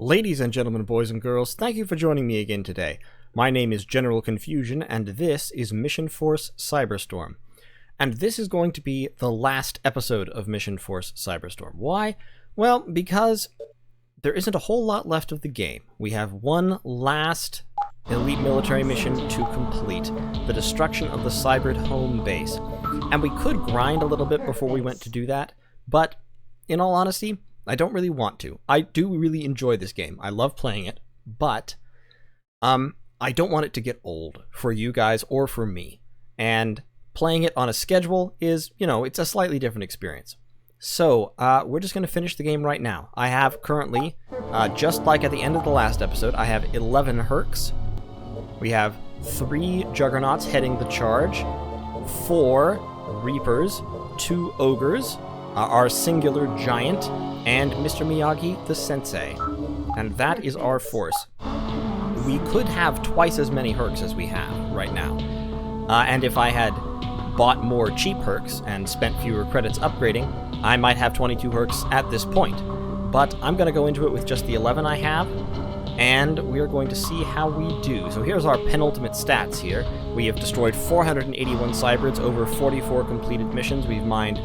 Ladies and gentlemen, boys and girls, thank you for joining me again today. My name is General Confusion, and this is Missionforce Cyberstorm. And this is going to be the last episode of Missionforce Cyberstorm. Why? Well, because there isn't a whole lot left of the game. We have one last elite military mission to complete, the destruction of the Cybrid home base. And we could grind a little bit before we went to do that, but in all honesty, I don't really want to. I do really enjoy this game. I love playing it, but I don't want it to get old for you guys or for me. And playing it on a schedule is, it's a slightly different experience. So we're just going to finish the game right now. I have currently, just like at the end of the last episode, I have 11 Hercs. We have 3 Juggernauts heading the charge, 4 Reapers, 2 Ogres, our singular giant, and Mr. Miyagi, the Sensei. And that is our force. We could have twice as many Hercs as we have right now. And if I had bought more cheap Hercs and spent fewer credits upgrading, I might have 22 Hercs at this point. But I'm going to go into it with just the 11 I have, and we're going to see how we do. So here's our penultimate stats here. We have destroyed 481 Cybrids over 44 completed missions. We've mined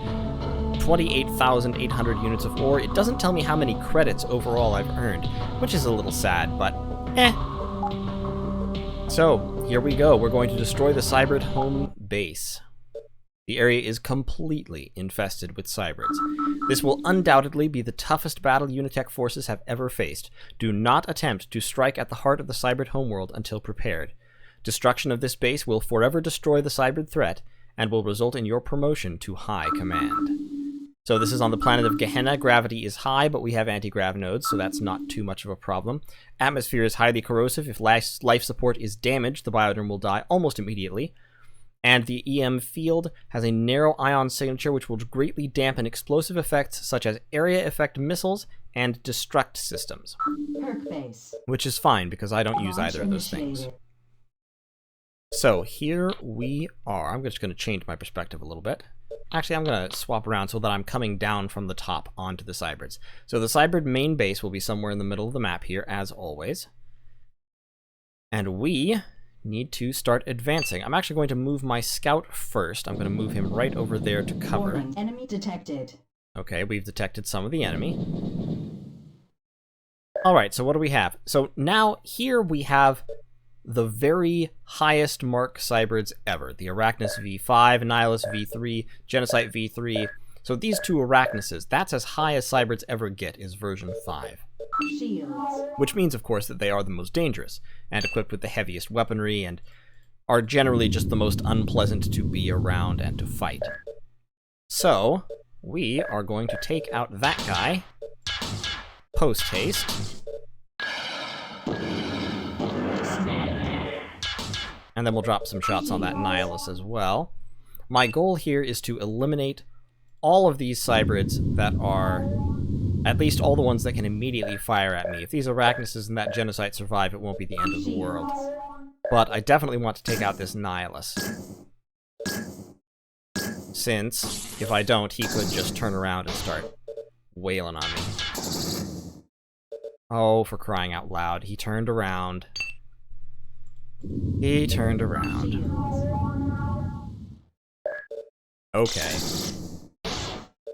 28,800 units of ore. It doesn't tell me how many credits overall I've earned, which is a little sad, but So, here we go. We're going to destroy the Cybrid home base. The area is completely infested with Cybrids. This will undoubtedly be the toughest battle Unitech forces have ever faced. Do not attempt to strike at the heart of the Cybrid homeworld until prepared. Destruction of this base will forever destroy the Cybrid threat and will result in your promotion to High Command. So this is on the planet of Gehenna. Gravity is high, but we have anti-grav nodes, so that's not too much of a problem. Atmosphere is highly corrosive. If life support is damaged, the biodome will die almost immediately. And the EM field has a narrow ion signature which will greatly dampen explosive effects such as area effect missiles and destruct systems. Which is fine, because I don't use either of those things. So here we are. I'm just going to change my perspective a little bit. Actually, I'm going to swap around so that I'm coming down from the top onto the Cybrids. So the Cybrid main base will be somewhere in the middle of the map here, as always. And we need to start advancing. I'm actually going to move my scout first. I'm going to move him right over there to cover. Warning, enemy detected. Okay, we've detected some of the enemy. Alright, so what do we have? So now here we have the very highest mark Cybrids ever. The Arachnus V5, Nihilus V3, Genocide V3. So these two Arachnuses, that's as high as Cybrids ever get, is version 5. Shields. Which means, of course, that they are the most dangerous, and equipped with the heaviest weaponry, and are generally just the most unpleasant to be around and to fight. So, we are going to take out that guy, post-haste, and then we'll drop some shots on that Nihilus as well. My goal here is to eliminate all of these Cybrids that are, at least all the ones that can immediately fire at me. If these Arachnuses and that Genocide survive, it won't be the end of the world. But I definitely want to take out this Nihilus. Since, if I don't, he could just turn around and start wailing on me. Oh, for crying out loud. He turned around. He turned around. Okay.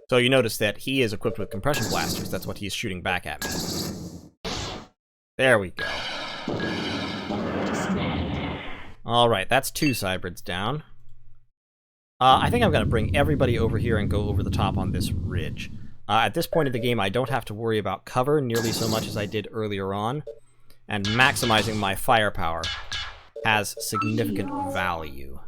So you notice that he is equipped with compression blasters. That's what he's shooting back at me. There we go. Alright, that's 2 Cybrids down. I think I'm going to bring everybody over here and go over the top on this ridge. At this point of the game, I don't have to worry about cover nearly so much as I did earlier on. And maximizing my firepower has significant value.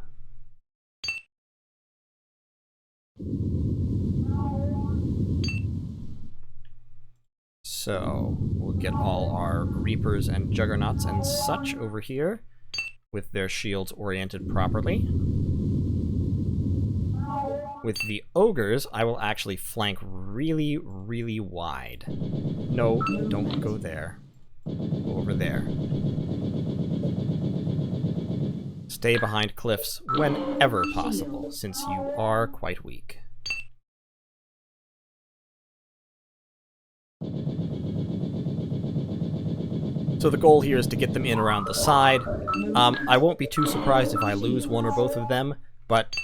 So, we'll get all our Reapers and Juggernauts and such over here, with their shields oriented properly. With the Ogres, I will actually flank really, really wide. No, don't go there. Go over there. Stay behind cliffs whenever possible, since you are quite weak. So the goal here is to get them in around the side. I won't be too surprised if I lose one or both of them, but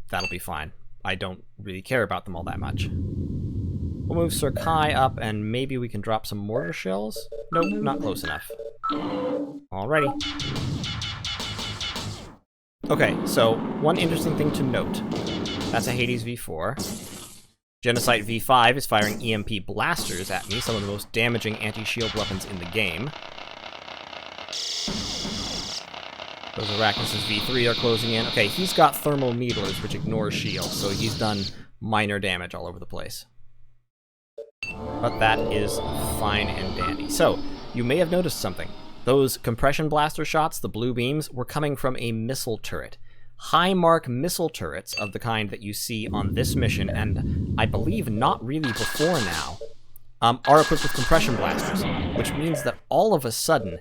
that'll be fine. I don't really care about them all that much. We'll move Sir Kai up, and maybe we can drop some mortar shells? Nope, not close enough. Alrighty. Okay, so one interesting thing to note. That's a Hades V4. Genocide V5 is firing EMP blasters at me, some of the most damaging anti-shield weapons in the game. Those Arachnis' V3 are closing in. Okay, he's got thermal needlers, which ignore shields, so he's done minor damage all over the place. But that is fine and dandy. So, you may have noticed something. Those compression blaster shots, the blue beams, were coming from a missile turret. High mark missile turrets of the kind that you see on this mission, and I believe not really before now, are equipped with compression blasters, which means that all of a sudden,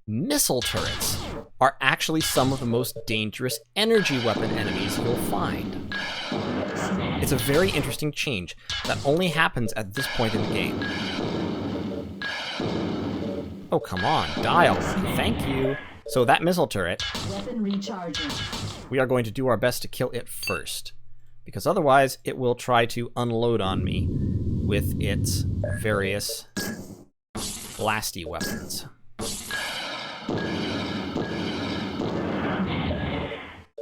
missile turrets are actually some of the most dangerous energy weapon enemies you'll find. It's a very interesting change that only happens at this point in the game. Oh, come on, dial. Thank you. So that missile turret, Weapon recharging. we are going to do our best to kill it first, because otherwise it will try to unload on me with its various blasty weapons.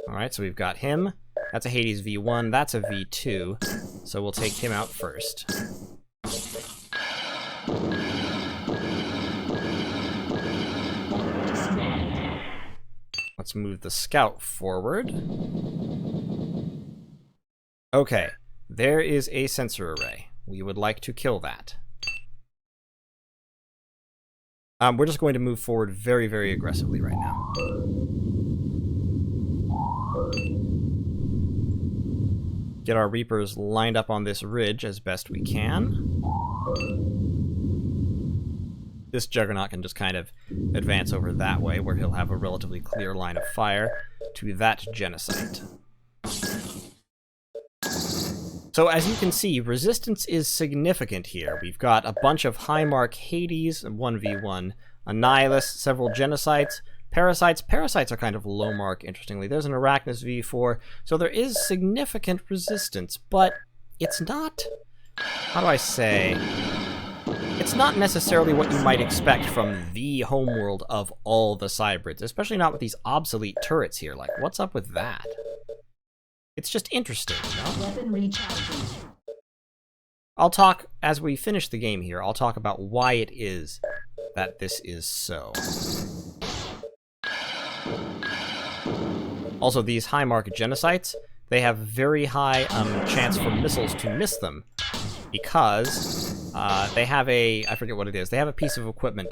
Alright, so we've got him. That's a Hades V1, that's a V2, so we'll take him out first. Let's move the scout forward. Okay, there is a sensor array. We would like to kill that. We're just going to move forward very, very aggressively right now. Get our Reapers lined up on this ridge as best we can. This Juggernaut can just kind of advance over that way, where he'll have a relatively clear line of fire to that Genocide. So as you can see, resistance is significant here. We've got a bunch of high-mark Hades, 1v1, Annihilus, several Genocides, Parasites. Parasites are kind of low mark, interestingly. There's an Arachnis V4, so there is significant resistance, but it's not... how do I say... it's not necessarily what you might expect from the homeworld of all the Cybrids, especially not with these obsolete turrets here. Like, what's up with that? It's just interesting, you know? Weapon recharging. I'll talk, as we finish the game here, I'll talk about why it is that this is so. Also, these high-mark Genocides, they have very high chance for missiles to miss them, because they have a, I forget what it is, they have a piece of equipment.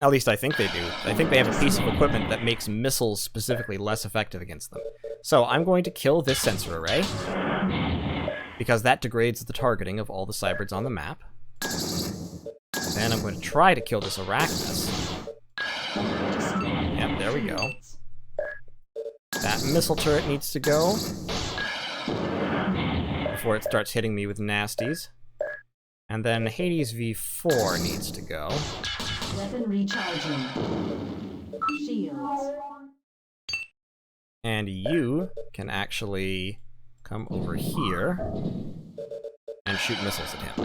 At least I think they do. I think they have a piece of equipment that makes missiles specifically less effective against them. So I'm going to kill this sensor array, because that degrades the targeting of all the Cybrids on the map. Then I'm going to try to kill this Arachnis. Yep, there we go. That missile turret needs to go before it starts hitting me with nasties. And then Hades V4 needs to go. Weapon recharging. Shields. And you can actually come over here and shoot missiles at him.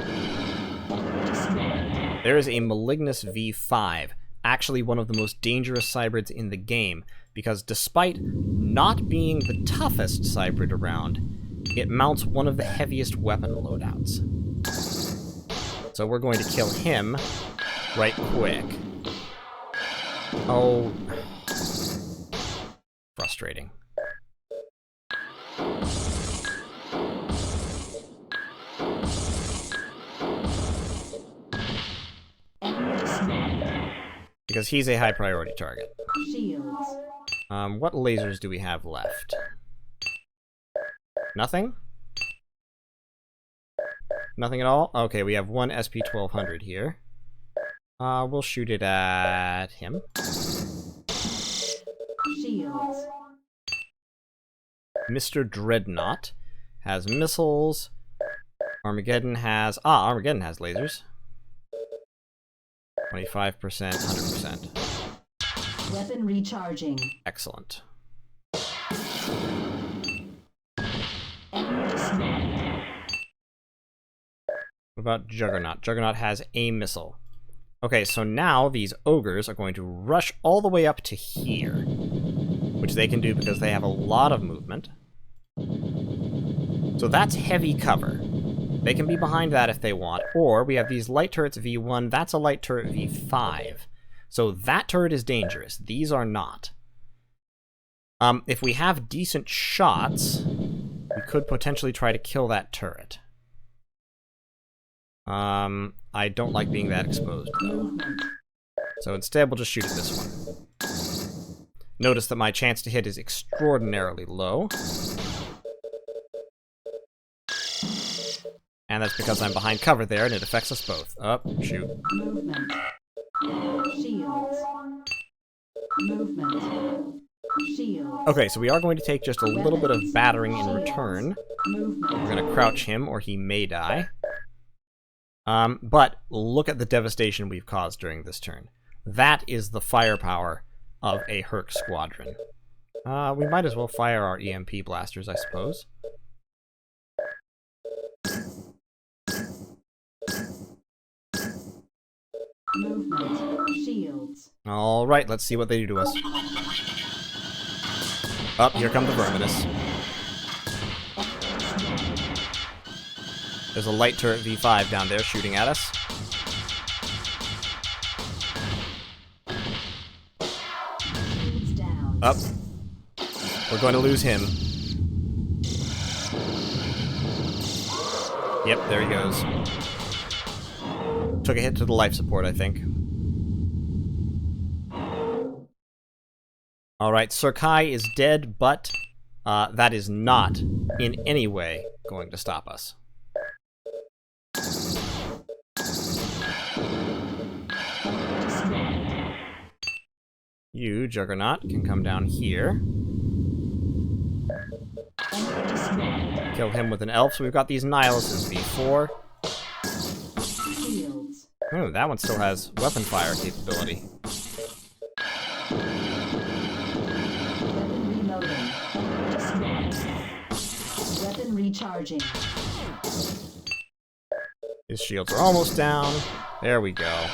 There is a Malignus V5, actually one of the most dangerous Cybrids in the game, because despite not being the toughest Cybrid around, it mounts one of the heaviest weapon loadouts. So we're going to kill him right quick. Oh. Frustrating. Because he's a high priority target. Shields. What lasers do we have left? Nothing? Nothing at all? Okay, we have one SP-1200 here. We'll shoot it at him. Shields. Mr. Dreadnought has missiles. Armageddon has... Armageddon has lasers. 25%, 100%. Weapon recharging. Excellent. Enemy destroyed. What about Juggernaut? Juggernaut has a missile. Okay, so now these ogres are going to rush all the way up to here, which they can do because they have a lot of movement. So that's heavy cover. They can be behind that if they want, or we have these light turrets V1, that's a light turret V5. So that turret is dangerous. These are not. If we have decent shots, we could potentially try to kill that turret. I don't like being that exposed, though. So instead, we'll just shoot at this one. Notice that my chance to hit is extraordinarily low. And that's because I'm behind cover there, and it affects us both. Oh, shoot. Movement. Shields. Movement. Shields. Okay, so we are going to take just a little bit of battering in return. Movement. We're going to crouch him, or he may die. But look at the devastation we've caused during this turn. That is the firepower of a Herc squadron. We might as well fire our EMP blasters, I suppose. Movement. Shields. Alright, let's see what they do to us. Oh, here come the Verminous. There's a light turret V5 down there shooting at us. Shields down. Up. We're going to lose him. Yep, there he goes. Took a hit to the life support, I think. Alright, Sir Kai is dead, but that is not in any way going to stop us. You, Juggernaut, can come down here. Kill him with an elf, so we've got these Nihilists V4. Shields. Oh, that one still has weapon fire capability. Weapon reloading. Weapon recharging. His shields are almost down. There we go.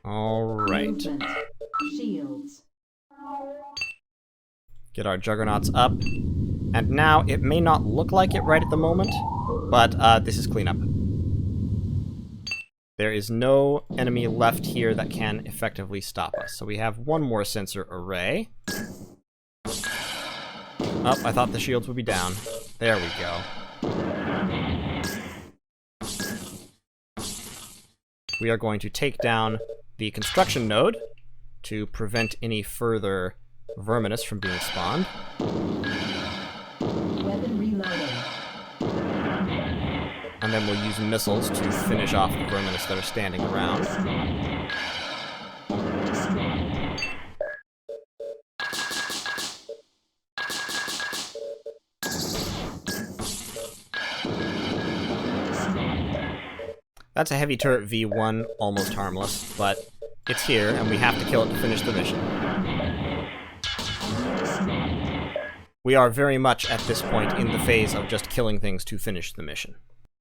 Alright. Movement. Shields. Get our Juggernauts up. And now, it may not look like it right at the moment, but this is cleanup. There is no enemy left here that can effectively stop us. So we have one more sensor array. Oh, I thought the shields would be down. There we go. We are going to take down the construction node to prevent any further Verminous from being spawned. Weapon reloading. And then we'll use missiles to finish off the Verminous that are standing around. That's a heavy turret V1, almost harmless, but it's here, and we have to kill it to finish the mission. We are very much at this point in the phase of just killing things to finish the mission.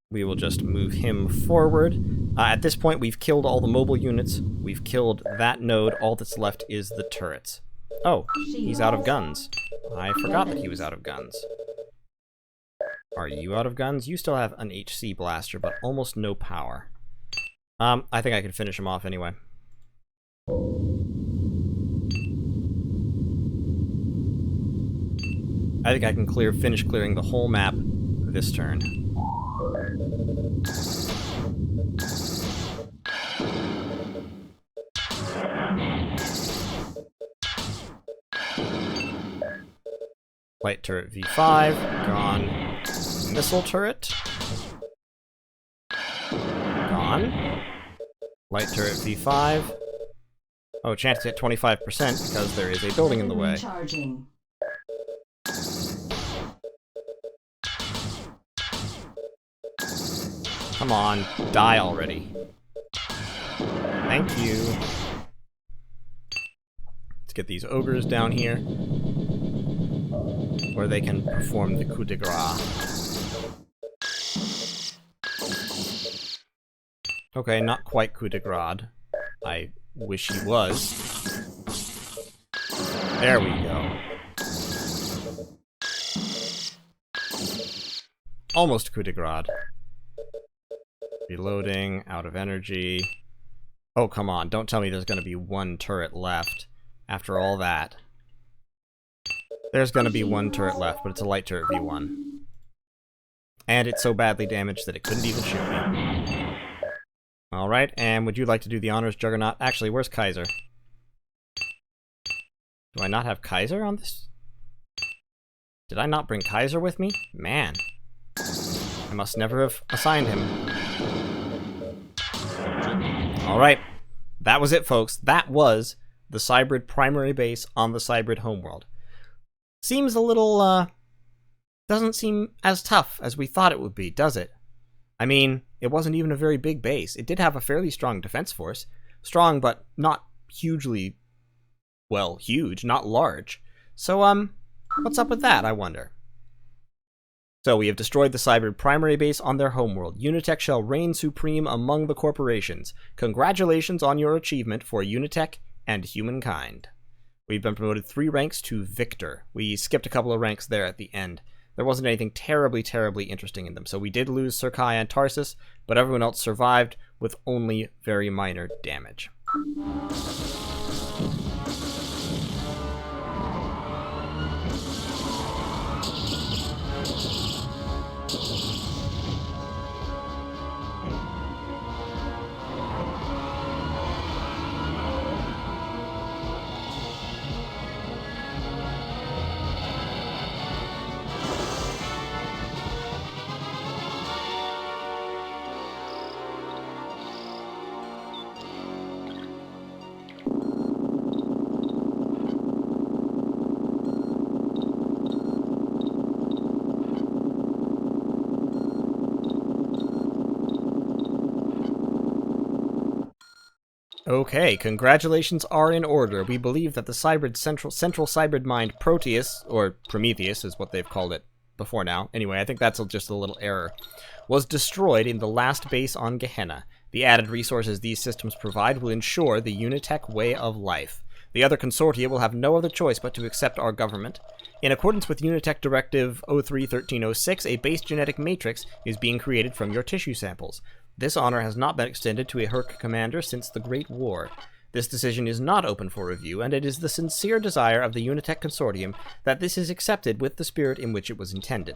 We will just move him forward. At this point, we've killed all the mobile units. We've killed that node. All that's left is the turrets. Oh, he's out of guns. I forgot that he was out of guns. Are you out of guns? You still have an HC blaster, but almost no power. I think I can finish him off anyway. I think I can finish clearing the whole map this turn. Light turret V5, gone. Missile turret. Gone. Light turret V5. Oh, chance to hit 25% because there is a building in the way. Recharging. Come on, die already. Thank you. Let's get these ogres down here, where they can perform the coup de grace. Okay, not quite coup de grace. I wish he was. There we go. Almost coup de grace. Reloading, out of energy. Oh, come on, don't tell me there's going to be one turret left after all that. There's going to be one turret left, but it's a light turret V1. And it's so badly damaged that it couldn't even shoot me. Alright, and would you like to do the honors, Juggernaut? Actually, where's Kaiser? Do I not have Kaiser on this? Did I not bring Kaiser with me? Man. I must never have assigned him. Alright, that was it, folks. That was the Cybrid primary base on the Cybrid homeworld. Seems a little, doesn't seem as tough as we thought it would be, does it? I mean, it wasn't even a very big base. It did have a fairly strong defense force. Strong, but not hugely, well, huge, not large. So, what's up with that, I wonder? So we have destroyed the Cybrid primary base on their homeworld. Unitech shall reign supreme among the corporations. Congratulations on your achievement for Unitech and humankind. We've been promoted 3 ranks to Victor. We skipped a couple of ranks there at the end. There wasn't anything terribly, terribly interesting in them. So we did lose Serkai and Tarsus, but everyone else survived with only very minor damage. Okay, congratulations are in order. We believe that the Cybrid central Cybrid mind Proteus, or Prometheus is what they've called it before now. Anyway, I think that's just a little error. Was destroyed in the last base on Gehenna. The added resources these systems provide will ensure the Unitech way of life. The other consortia will have no other choice but to accept our government. In accordance with Unitech Directive 03-1306, a base genetic matrix is being created from your tissue samples. This honor has not been extended to a Herc commander since the Great War. This decision is not open for review, and it is the sincere desire of the Unitech Consortium that this is accepted with the spirit in which it was intended.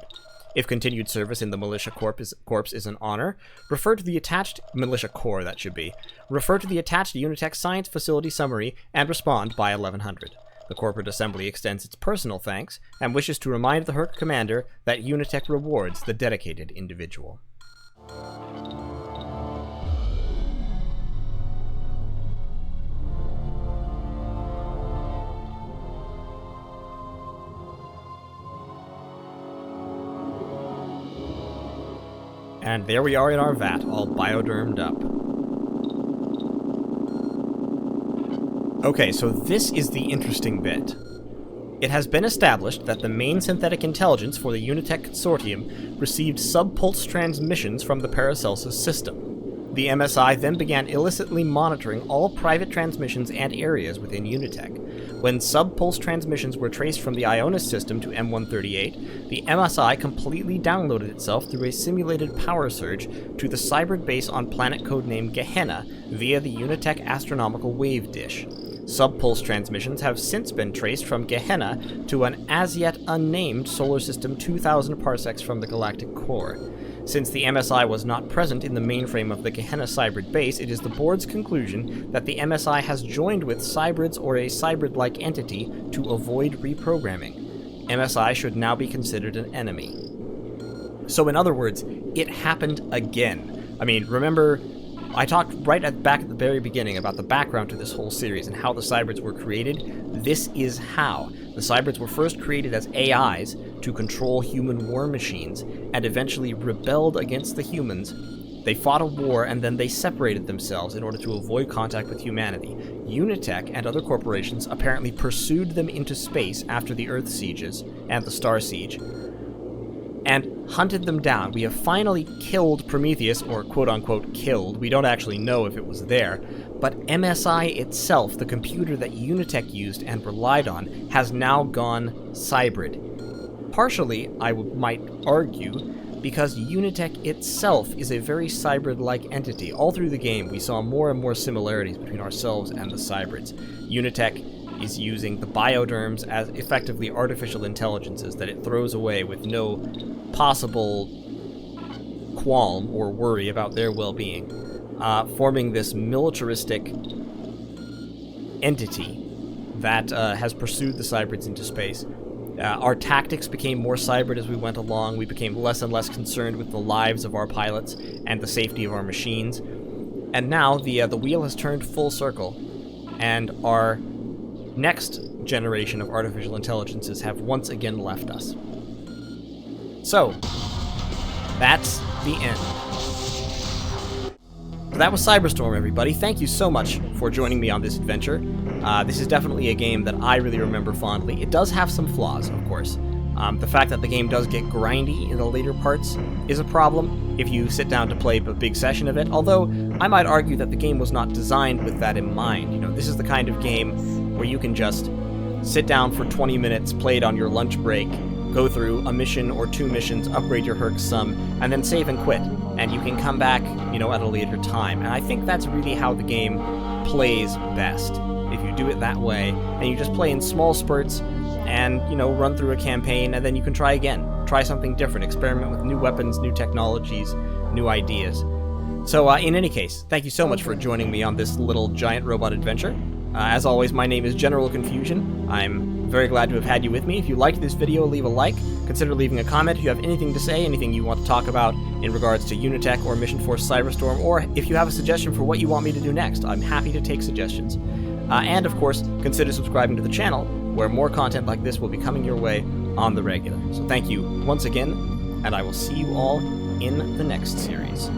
If continued service in the Militia Corps is an honor, refer to the attached Militia Corps, that should be. Refer to the attached Unitech Science Facility Summary and respond by 1100. The Corporate Assembly extends its personal thanks and wishes to remind the Herc commander that Unitech rewards the dedicated individual. And there we are in our vat, all biodermed up. Okay, so this is the interesting bit. It has been established that the main synthetic intelligence for the Unitech Consortium received sub-pulse transmissions from the Paracelsus system. The MSI then began illicitly monitoring all private transmissions and areas within Unitech. When sub-pulse transmissions were traced from the Ionis system to M138, the MSI completely downloaded itself through a simulated power surge to the Cybrid base on planet codenamed Gehenna via the Unitech astronomical wave dish. Sub-pulse transmissions have since been traced from Gehenna to an as-yet unnamed solar system 2,000 parsecs from the galactic core. Since the MSI was not present in the mainframe of the Gehenna Cybrid base, it is the board's conclusion that the MSI has joined with Cybrids or a Cybrid-like entity to avoid reprogramming. MSI should now be considered an enemy. So in other words, it happened again. I mean, remember, I talked back at the very beginning about the background to this whole series and how the Cybrids were created. This is how. The Cybrids were first created as AIs to control human war machines, and eventually rebelled against the humans They fought a war and then they separated themselves in order to avoid contact with humanity. Unitech and other corporations apparently pursued them into space after the Earthsieges and the Starsiege, and hunted them down. We have finally killed Prometheus, or quote-unquote killed. We don't actually know if it was there, but MSI itself, the computer that Unitech used and relied on, has now gone cybrid. Partially, I might argue, because Unitech itself is a very cybrid-like entity. All through the game, we saw more and more similarities between ourselves and the cybrids. Unitech is using the bioderms as effectively artificial intelligences that it throws away with no possible qualm or worry about their well-being, forming this militaristic entity that has pursued the cybrids into space. Our tactics became more cybrid as we went along. We became less and less concerned with the lives of our pilots and the safety of our machines. And now the wheel has turned full circle, and our next generation of artificial intelligences have once again left us. So, that's the end. That was Cyberstorm, everybody. Thank you so much for joining me on this adventure. This is definitely a game that I really remember fondly. It does have some flaws, of course. The fact that the game does get grindy in the later parts is a problem if you sit down to play a big session of it, although I might argue that the game was not designed with that in mind. You know, this is the kind of game where you can just sit down for 20 minutes, play it on your lunch break, go through a mission or two missions, upgrade your Herc sum, and then save and quit. And you can come back, you know, at a later time. And I think that's really how the game plays best. If you do it that way, and you just play in small spurts, and, you know, run through a campaign, and then you can try again. Try something different, experiment with new weapons, new technologies, new ideas. So, in any case, thank you so much for joining me on this little giant robot adventure. As always, my name is General Confusion. I'm very glad to have had you with me. If you liked this video, leave a like. Consider leaving a comment if you have anything to say, anything you want to talk about in regards to Unitech or Missionforce Cyberstorm, or if you have a suggestion for what you want me to do next. I'm happy to take suggestions. And of course, consider subscribing to the channel, where more content like this will be coming your way on the regular. So thank you once again, and I will see you all in the next series.